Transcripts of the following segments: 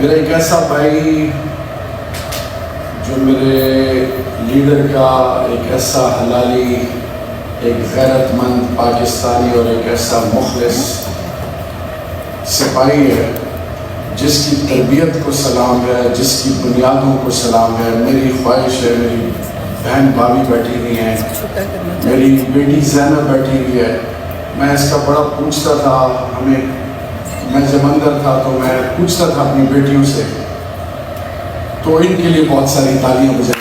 میرا ایک ایسا بھائی جو میرے لیڈر کا ایک ایسا حلالی، ایک غیرت مند پاکستانی اور ایک ایسا مخلص سپاہی ہے، جس کی تربیت کو سلام ہے، جس کی بنیادوں کو سلام ہے۔ میری خواہش ہے، میری بہن بھابھی بیٹھی ہوئی ہیں، میری بیٹی زینب بیٹھی ہوئی ہے، میں اس کا بڑا پوچھتا تھا، میں جب اندر تھا تو میں پوچھتا تھا اپنی بیٹیوں سے، تو ان کے لیے بہت ساری تالیاں بجائیں۔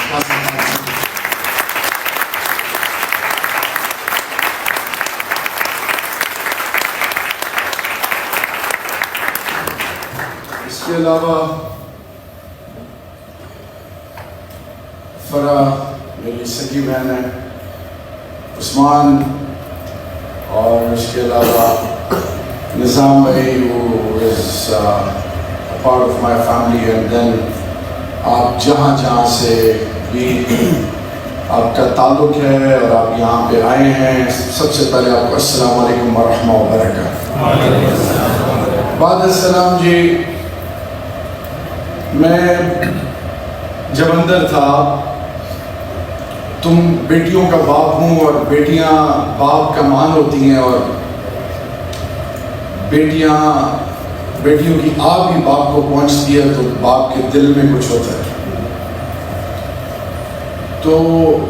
اس کے علاوہ فرح میری سگی بہن ہے، عثمان، اور اس کے علاوہ نظام بھائی who is a part of my family، and then آپ جہاں سے بھی آپ کا تعلق ہے اور آپ یہاں پہ آئے ہیں، سب سے پہلے آپ کو السلام علیکم ورحمۃ اللہ وبرکاتہ۔ بعد السلام جی، میں جب اندر تھا، تم بیٹیوں کا باپ ہوں اور بیٹیاں باپ کا مان ہوتی ہیں، اور بیٹیوں کی آگ بھی باپ کو پہنچتی ہے تو باپ کے دل میں کچھ ہوتا ہے۔ تو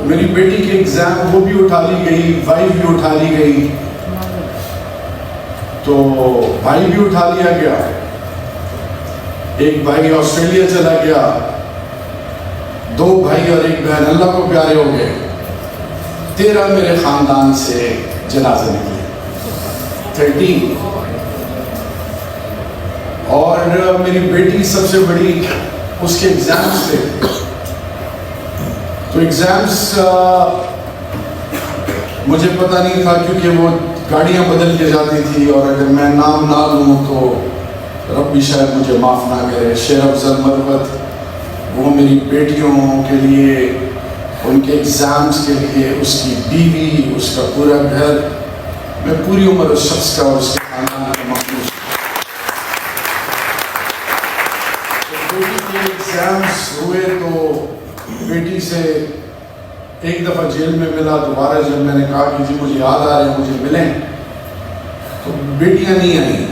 میری بیٹی کے ایگزام وہ بھی اٹھا لی گئی، وائف بھی اٹھا لی گئی، تو بھائی بھی اٹھا لیا گیا، ایک بھائی آسٹریلیا چلا گیا، 2 بھائی اور 1 بہن اللہ کو پیارے ہو گئے، 13 میرے خاندان سے جنازے نکلے، 13۔ اور میری بیٹی سب سے بڑی، اس کے ایگزامز تھے، تو ایگزامز مجھے پتہ نہیں تھا کیونکہ وہ گاڑیاں بدل کے جاتی تھی، اور اگر میں نام نہ لوں تو رب بھی شاید مجھے معاف نہ کرے۔ شیر افضل مروت، وہ میری بیٹیوں کے لیے، ان کے ایگزامز کے لیے، اس کی بیوی، اس کا پورا گھر، میں پوری عمر اس شخص کا اور اس کے خاندان کا مخلوق۔ بیٹی کے ایگزامز ہوئے تو بیٹی سے ایک دفعہ جیل میں ملا، دوبارہ جب میں نے کہا کہ جی مجھے یاد آ رہے ہیں مجھے ملیں، تو بیٹیاں نہیں آئیں،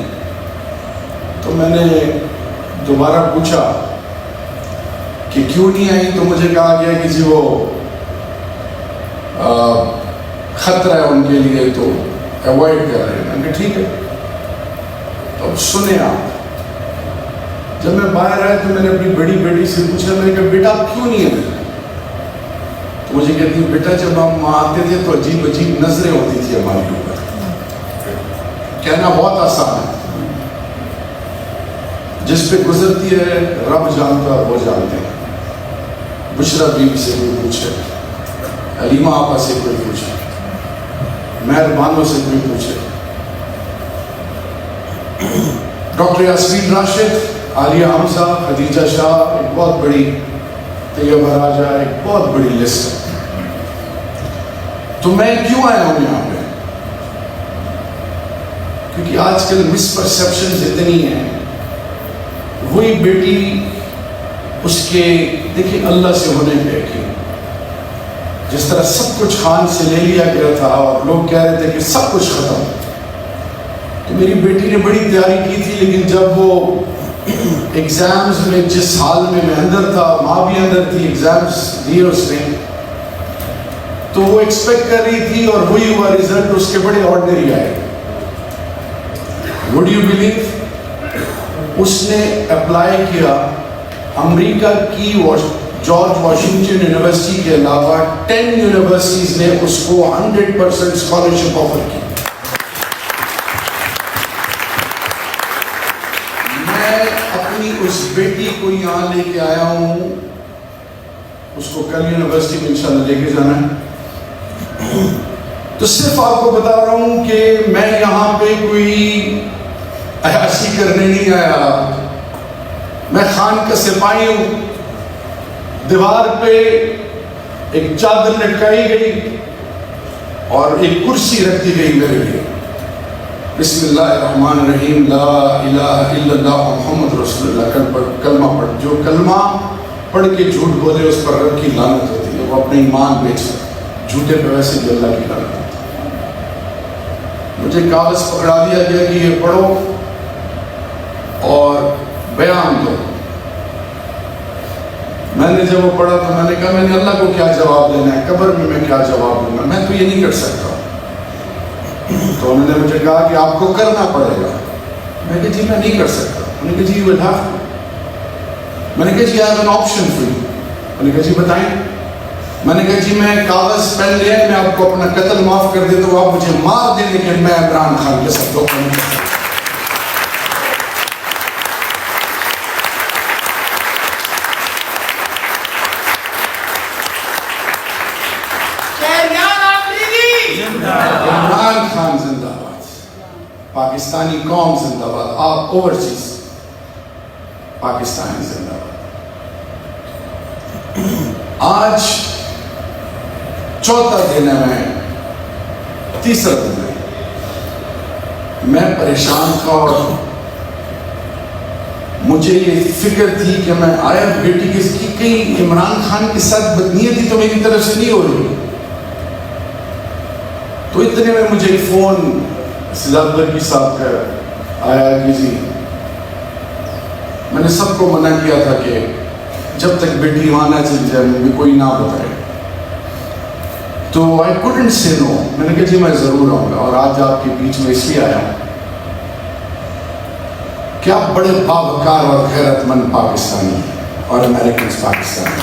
تو میں نے دوبارہ پوچھا کہ کیوں نہیں آئیں، تو مجھے کہا گیا کہ جی وہ خطرہ ہے ان کے لیے تو ایوائڈ کر رہے ہیں۔ میں نے کہا ٹھیک ہے، تو اب سنیں آپ۔ جب میں باہر آیا تو میں نے اپنی بڑی بیٹی سے پوچھا، میں نے کہا بیٹا آپ کیوں نہیں آئے؟ تو مجھے کہتی ہے بیٹا جب ہم آتے تھے تو عجیب عجیب نظریں ہوتی تھی ہمارے اوپر۔ کہنا بہت آسان ہے، جس پہ گزرتی ہے رب جانتا ہے، وہ جانتے ہیں۔ بشرا بیوی سے کوئی پوچھے، حلیمہ آپا سے کوئی پوچھے، مہربانوں سے کوئی پوچھے، ڈاکٹر یاسمین راشد، عالیہ حمزہ، خدیجہ شاہ، ایک بہت بڑی، طیبہ راجہ، ایک بہت بڑی لسٹ ہے۔ تو میں کیوں آیا ہوں یہاں پہ؟ کیونکہ آج کل مس پرسیپشنز اتنی ہیں۔ وہی بیٹی، اس کے دیکھیں اللہ سے ہونے پہ کہ جس طرح سب کچھ خان سے لے لیا گیا تھا اور لوگ کہہ رہے تھے کہ سب کچھ ختم، تو میری بیٹی نے بڑی تیاری کی تھی، لیکن جب وہ ایگزامز میں جس حال میں اندر تھا، ماں بھی اندر تھی، ایگزامز دیے اس نے، تو وہ ایکسپیکٹ کر رہی تھی اور وہی ہوا، ریزلٹ اس کے بڑے آرڈنری آئے۔ وڈ یو بلیو، اس نے اپلائی کیا امریکہ کی جارج واشنگٹن یونیورسٹی کے علاوہ 10 یونیورسٹیز نے اس کو 100% اسکالرشپ آفر کی۔ میں اپنی اس بیٹی کو یہاں لے کے آیا ہوں، اس کو کل یونیورسٹی میں انشاءاللہ لے کے جانا ہے، تو صرف آپ کو بتا رہا ہوں کہ میں یہاں پہ کوئی عیاشی کرنے نہیں آیا، میں خان کا سپاہی ہوں۔ دیوار پہ ایک چادر لٹکائی گئی اور ایک کرسی رکھی گئی میرے لیے، بسم اللہ الرحمن الرحیم، لا الہ الا اللہ محمد رسول اللہ، کل جو کلمہ پڑھ کے جھوٹ بولے اس پر رب کی لعنت ہوتی ہے، وہ اپنے ایمان بیچ جھوٹے پہ ویسے بھی اللہ کی لعنت ہوتی ہے۔ مجھے کاغذ پکڑا دیا گیا کہ یہ پڑھو اور بیان دو۔ میں نے جب وہ پڑھا تو میں نے کہا میں نے اللہ کو کیا جواب دینا ہے، قبر میں کیا جواب دوں گا، میں تو یہ نہیں کر سکتا۔ تو انہوں نے مجھے کہا کہ آپ کو کرنا پڑے گا۔ میں نے کہا جی میں نہیں کر سکتا۔ انہوں نے کہا جی you will have to۔ میں نے کہا جی I have an option for you۔ انہوں نے کہا جی بتائیں۔ میں نے کہا جی میں کاغذ پین لے میں آپ کو اپنا قتل معاف کر دیتا ہوں، آپ مجھے مار دیں لیکن میں عمران خان کے ساتھ دھوکہ نہیں کرتا۔ عمران خان زندہ باد، پاکستانی قوم زندہ باد، آپ اوورسیز پاکستانی زندہ باد۔ آج چوتھا دن ہے، میں تیسرا دن ہے، میں پریشان تھا اور مجھے یہ فکر تھی کہ میں آیا بیٹی کس کی کہیں عمران خان کے ساتھ بدنیتی تو میری طرف سے نہیں ہو رہی۔ تو اتنے میں مجھے فون سجاد برکی صاحب کا آیا کہ جی میں نے سب کو منع کیا تھا کہ جب تک بیٹی وہاں نہ چل جائے مجھے کوئی نہ بتائے، تو I couldn't say no۔ میں نے کہا جی میں ضرور آؤں گا، اور آج آپ کے بیچ میں اس لیے آیا ہوں کہ آپ بڑے باوقار اور غیرت مند پاکستانی اور امریکنز پاکستانی،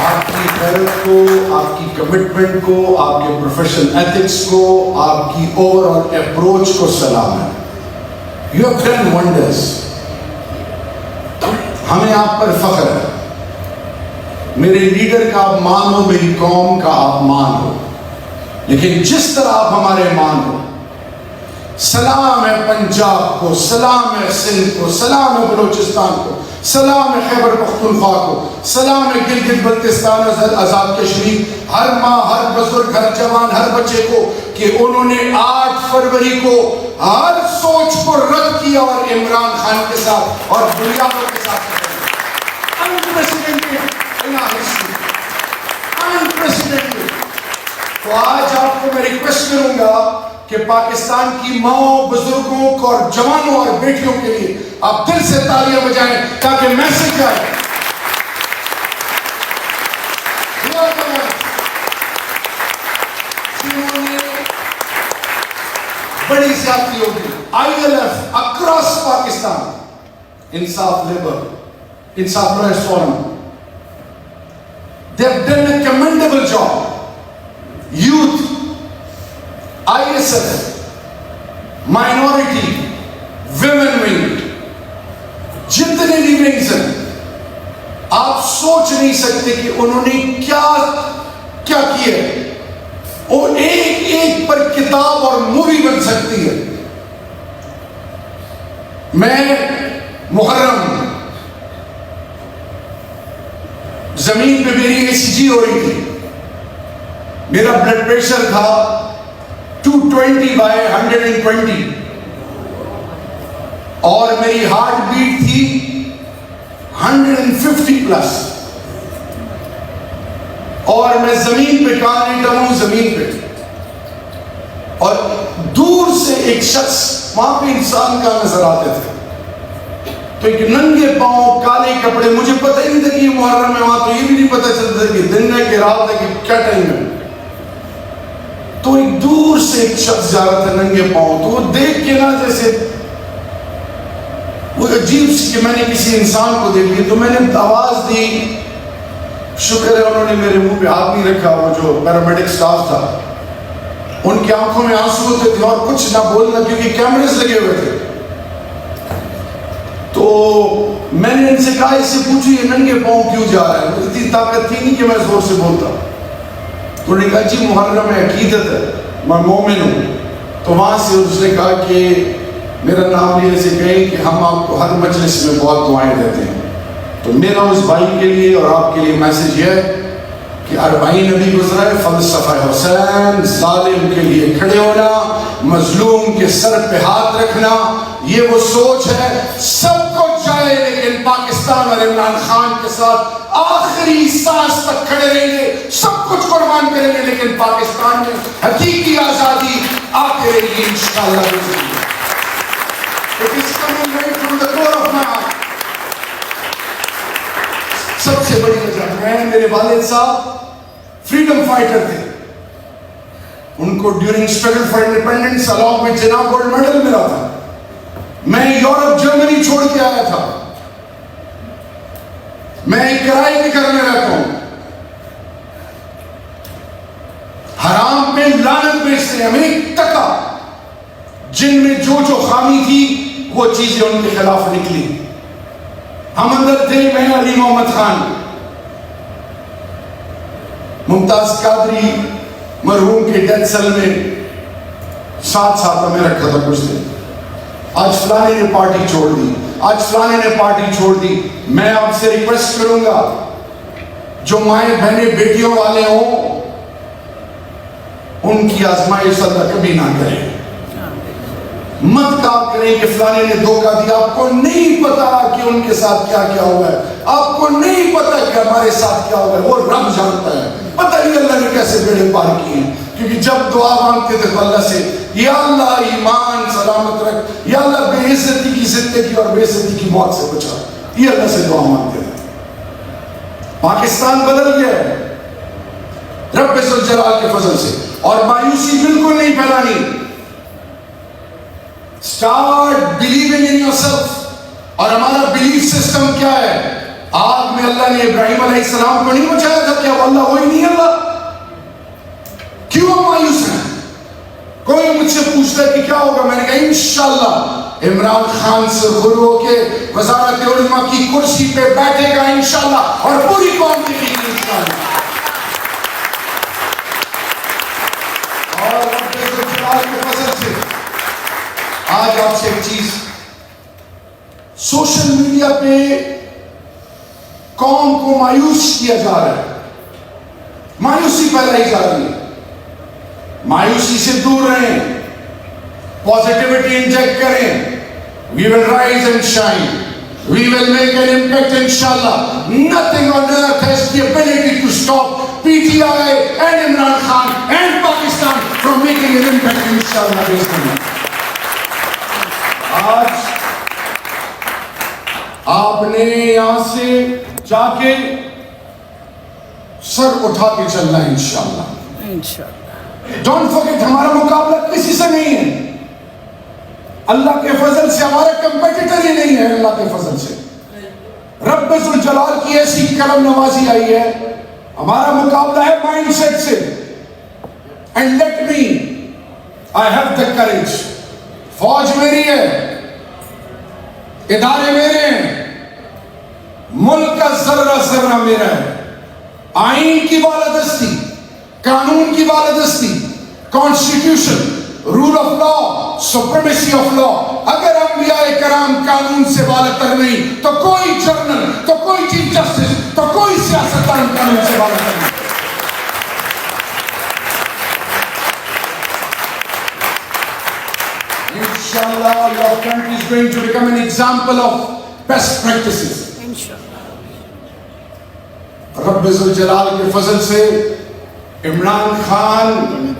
آپ کی غیرت کو، آپ کی کمٹمنٹ کو، آپ کے پروفیشنل ایتھکس کو، آپ کی اوور آل اپروچ کو سلام ہے۔ یو ہیو ڈن ونڈرز، ہمیں آپ پر فخر ہے۔ میرے لیڈر کا آپ مان ہو، میری قوم کا آپ مان ہو، لیکن جس طرح آپ ہمارے مان ہو، سلام ہے پنجاب کو، سلام ہے سندھ کو، سلام ہے بلوچستان کو، سلام ہے خیبر پختونخوا کو، سلام ہے گلگت بلتستان آزاد کشمیر، ہر ماں، ہر بزرگ، ہر جوان، ہر بچے کو کہ انہوں نے 8 فروری کو ہر سوچ کو رد کیا اور عمران خان کے ساتھ اور بنیادوں کے ساتھ unprecedented in our history, unprecedented۔ تو آج آپ کو میں ریکویسٹ کروں گا کہ پاکستان کی ماؤں، بزرگوں کو اور جوانوں اور بیٹیوں کے لیے آپ دل سے تالیاں بجائیں تاکہ میسج جائے۔ جنہوں نے بڑی زیادتی ہوگی ILF اکراس پاکستان، انصاف لیبر، انصاف lawyers forum, they have done a commendable job۔ youth، ISF، minority، women wing، جتنے بھی ونگز ہیں، آپ سوچ نہیں سکتے کہ انہوں نے کیا کیا کیا ہے۔ اور ایک ایک پر کتاب اور مووی بن سکتی ہے۔ میں محرم زمین پہ میری ECG ہو رہی تھی، میرا بلڈ پریشر تھا 220/120 اور میری ہارٹ بیٹ تھی 150+، اور میں زمین پہ کان لیٹا ہوں، زمین پہ، اور دور سے ایک شخص وہاں پہ انسان کا نظر آتے تھے، تو ایک ننگے پاؤں، کالے کپڑے، مجھے پتہ ہی نہیں تھا کہ یہ محرم ہے وہاں، تو یہ بھی نہیں پتہ چلتا کہ دن ہے کہ رات ہے کہ کیا ٹائم ہے۔ تو ایک دور سے ایک شخص جا رہا تھا ننگے پاؤں، تو وہ دیکھ کے نا جیسے وہ عجیب سی کہ میں نے کسی انسان کو دیکھ لیا، تو میں نے آواز دی، شکر ہے انہوں نے میرے منہ پہ ہاتھ نہیں رکھا، وہ جو پیرامیڈک سٹاف تھا ان کی آنکھوں میں آنسو ہوتے تھے اور کچھ نہ بولنا کیونکہ کیمرز لگے ہوئے تھے۔ تو میں نے ان سے کہا اس سے پوچھو یہ ننگے پاؤں کیوں جا رہا ہے، اتنی طاقت تھی نہیں کہ میں زور سے بولتا۔ تو انہوں نے کہا جی محرم ہے، عقیدت ہے، میں مومن ہوں۔ تو وہاں سے اس نے کہا کہ میرا نام لینے سے کہیں کہ ہم آپ کو ہر مجلس میں بہت دعائیں دیتے ہیں، تو میرا اس بھائی کے لیے اور آپ کے لیے میسج یہ ہے کہ 40 نبی گزرا ہے، فلسفہ حسین، ظالم کے لیے کھڑے ہونا، مظلوم کے سر پہ ہاتھ رکھنا، یہ وہ سوچ ہے، سب کو چاہے پاکستان اور عمران خان کے ساتھ آخری سانس تک کھڑے رہیں گے, سب کچھ قربان کریں گے, لیکن پاکستان میں حقیقی آزادی آتے رہے گی انشاءاللہ. It is coming right from the core of my heart. سب سے بڑی وجہ, میرے والد صاحب فریڈم فائٹر تھے, ان کو during struggle for independence along with جناب گولڈ میڈل ملا تھا. میں یورپ جرمنی چھوڑ کے آیا تھا, میں ایک کرائے کے گھر میں رہتا ہوں, حرام پہ لعنت بیچتے ہیں, ہمیں ایک ٹکا جن میں جو خامی تھی وہ چیزیں ان کے خلاف نکلی. ہم اندر تھے, میں علی محمد خان, ممتاز قادری مرحوم کے ڈیتھ سیل میں ساتھ میں رکھا تھا کچھ دن. آج فلانے نے پارٹی چھوڑ دی, آج فلانے نے پارٹی چھوڑ دی. میں آپ سے ریکویسٹ کروں گا, جو مائیں بہنیں بیٹیوں والے ہوں ان کی آزمائش اللہ کبھی نہ کرے. مت کہا کریں کہ فلانے نے دھوکہ دیا, آپ کو نہیں پتا کہ ان کے ساتھ کیا کیا ہوا ہے, آپ کو نہیں پتا کہ ہمارے ساتھ کیا ہوا ہے, وہ رب جانتا ہے. پتہ نہیں اللہ نے کیسے بیڑے پار کیے ہیں, کیونکہ جب دعا مانگتے تھے تو اللہ سے, یا اللہ ایمان سلامت رکھ, یا اللہ بے عزتی کی زندگی اور بے عزتی کی موت سے بچا, یہ اللہ سے دعا مانگتے تھے. پاکستان بدل گیا ہے رب ذوالجلال کے فضل سے, اور مایوسی بالکل نہیں پھیلانی. Start believing in yourself. اور ہمارا بلیف سسٹم کیا ہے؟ آگ میں اللہ نے ابراہیم علیہ السلام کو نہیں بچایا تھا, کیا وہ اللہ وہی نہیں اللہ؟ کیوں ہم مایوس ہیں؟ کوئی مجھ سے پوچھتا ہے کہ کیا ہوگا, میں نے کہا انشاءاللہ عمران خان سے غرو ہو کے وزارت علماء کی کرسی پہ بیٹھے گا انشاءاللہ, اور پوری قوم کی لیے انشاءاللہ. اور رب ذوالجلال کے فضل سے آج آپ سے ایک چیز, سوشل میڈیا پہ قوم کو مایوس کیا جا رہا ہے, مایوسی پھیلائی جا رہی ہے. مایوسی سے دور رہیں, پازیٹیوٹی انجیکٹ کریں. We will rise and shine. We will make an impact inshallah. Nothing on earth has the ability to stop PTI and Imran Khan and Pakistan from making an impact inshallah. آج آپ نے یہاں سے جا کے سر اٹھا کے چلنا ہے انشاءاللہ. ڈونٹ فورگیٹ, ہمارا مقابلہ کسی سے نہیں ہے, اللہ کے فضل سے ہمارا کمپیٹیٹر ہی نہیں ہے. اللہ کے فضل سے رب ذوالجلال کی ایسی کرم نوازی آئی ہے, ہمارا مقابلہ ہے مائنڈ سیٹ سے. And let me, I have the courage. فوج میری ہے, ادارے میرے ہیں, ملک کا ذرہ ذرہ میرا ہے. آئین کی بالادستی, قانون کی بالادستی, constitution, rule of law, supremacy of law. اگر انبیاء کرام قانون سے بالاتر نہیں تو کوئی جنرل, تو کوئی چیف جسٹس, تو کوئی سیاستدان قانون سے بالاتر نہیں. Inshallah, your country is going to become an example of best practices. Inshallah. رب ذوالجلال کے فضل سے عمران خان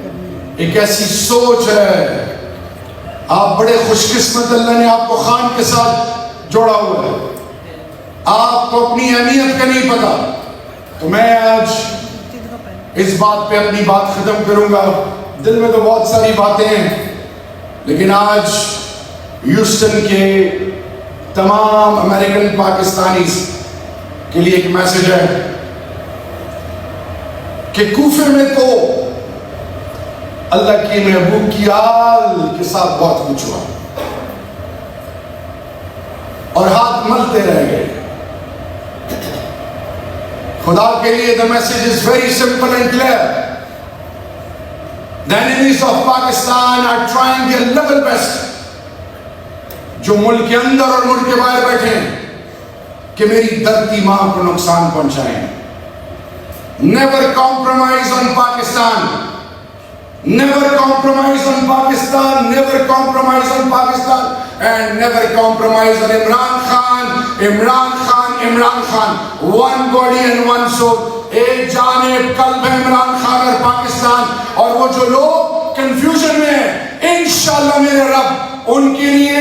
ایک ایسی سوچ ہے, آپ بڑے خوش قسمت, اللہ نے آپ کو خان کے ساتھ جوڑا ہوا ہے. آپ کو اپنی اہمیت کا نہیں پتا, تو میں آج اس بات پہ اپنی بات ختم کروں گا. دل میں تو بہت ساری باتیں ہیں, لیکن آج ہیوسٹن کے تمام امریکن پاکستانیز کے لیے ایک میسج ہے کہ کوفے میں تو اللہ کی محبوب کی آل کے ساتھ بہت کچھ ہوا اور ہاتھ ملتے رہ گئے. خدا کے لیے the message is very simple and clear. The enemies of Pakistan are trying their level best. جو ملک کے اندر اور ملک کے باہر بیٹھے ہیں کہ میری دھرتی ماں کو نقصان پہنچائیں. Never compromise on Pakistan. Never compromise on Pakistan. Never compromise on Pakistan. And never compromise on Imran Khan. Imran Khan Imran Khan, one body and one soul. ایک جان ایک قلب ہے عمران خان اور پاکستان. اور وہ جو لوگ کنفیوژن میں ہیں, انشاءاللہ میرے رب ان کے لیے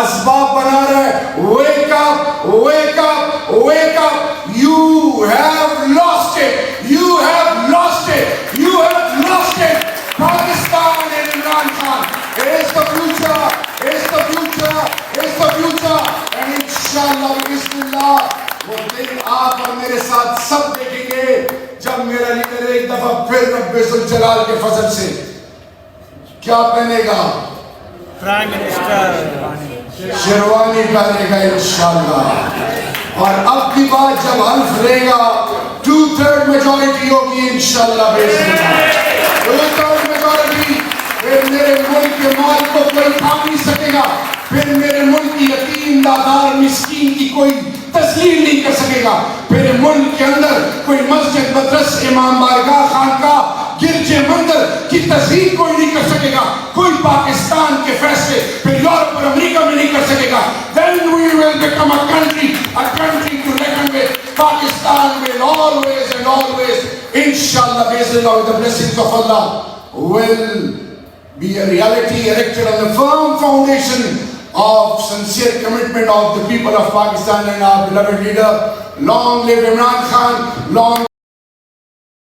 اسباب بنا رہے. wake up, wake up, wake up. You have lost it, you have lost it, you have lost it. Pakistan and Imran Khan is the future, is the future, is the future. And inshallah, bismillah, وہ دن آپ اور میرے ساتھ سب دیکھیں گے جب میرا leader ایک دفعہ پھر رب ذوالجلال کے فضل سے کیا پہنے گا؟ پرائم منسٹر شیروانی پہنے گا انشاءاللہ. اور اب کی بات جب حلف لے گا 2/3 میجورٹی ہوگی انشاءاللہ بإذن اللہ. 2/3 میجورٹی. پھر میرے ملک کے مال کو کوئی کھا نہیں سکے گا. پھر میرے ملک کی یتیم دادار مسکین کی کوئی تسلیم نہیں کر سکے گا. پھر ملک کے اندر کوئی مسجد مدرس امام بارگاہ خانقاہ گرجے مندر کی تسلیم کوئی نہیں کر سکے گا. کوئی پاکستان کے فیصلے پھر یورپ اور امریکہ میں نہیں کر سکے گا. Then we will become a country to reckon with. Pakistan will always and always, inshallah, based on the blessings of Allah, will be a reality erected on the firm foundation of sincere commitment of the people of Pakistan and our beloved leader. Long live Imran Khan, long